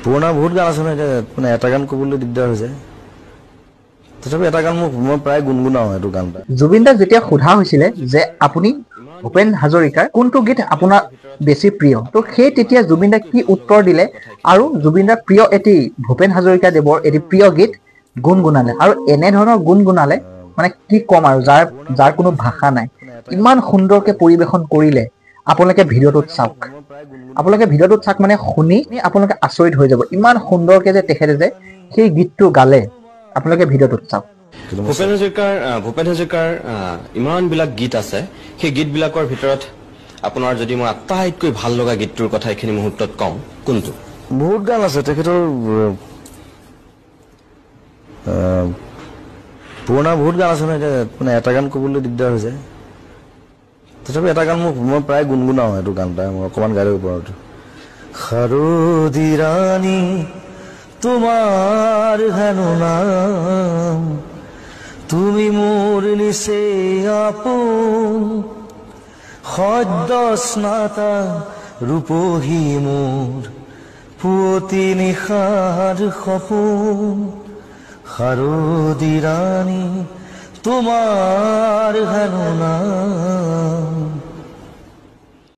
পুৰণা বহুত গান আছে নহয়, এতিয়া মানে এটা গান ক'বলৈ দিগদাৰ হৈ যায়। তথাপি এটা গান মই প্ৰায় গুণগুণাওঁ এইটো গান এটা। জুবিন দাক যেতিয়া সোধা হৈছিলে যে আপুনি ভূপেন হাজৰিকাৰ কোনটো গীত আপোনাৰ বেছি প্ৰিয়, তো সেই তেতিয়া জুবিন দাই কি উত্তৰ দিলে আৰু জুবিন দাৰ প্ৰিয় এটি ভূপেন হাজৰিকা দেৱৰ এটি প্ৰিয় গীত গুণগুণালে। আৰু এনেধৰণৰ গুণগুণালে মানে কি ক'ম আৰু, যাৰ কোনো ভাষা নাই। ইমান সুন্দৰকে পৰিবেশন কৰিলে। আপোনালোকে ভিডিঅ'টোত চাওক, মানে শুনি আপোনালোকে আচৰিত হৈ যাব। ইমান সুন্দৰকে যে তেখেতে যে সেই গীতটো গালে, আপোনালোকে ভিডিঅ'টোত চাওক। ভূপেন হাজৰিকাৰ ইমানবিলাক গীত আছে, সেই গীতবিলাকৰ ভিতৰত আপোনাৰ যদি মই আটাইতকৈ ভাল লগা গীতটোৰ কথা এইখিনি মুহূৰ্তত কওঁ, কোনটো? বহুত গান আছে তেখেতৰ, পুৰণা বহুত গান আছে নহয়, এতিয়া মানে এটা গান ক'বলৈ দিগদাৰ হৈ যায়। তথাপি এটা গান মই প্ৰায় গুণগুণাওঁ এইটো গান এটা, মই অকণমান গাই দিব পাৰোঁ। শাৰদী ৰাণী তোমাৰ হেনো নাম, তুমি মোৰ নিচে আপোন, সদ্য স্নাতা ৰূপহী মোৰ পুৱতি নিশাৰ সপোন। শাৰদী ৰাণী তোমাৰ হেনো নাম।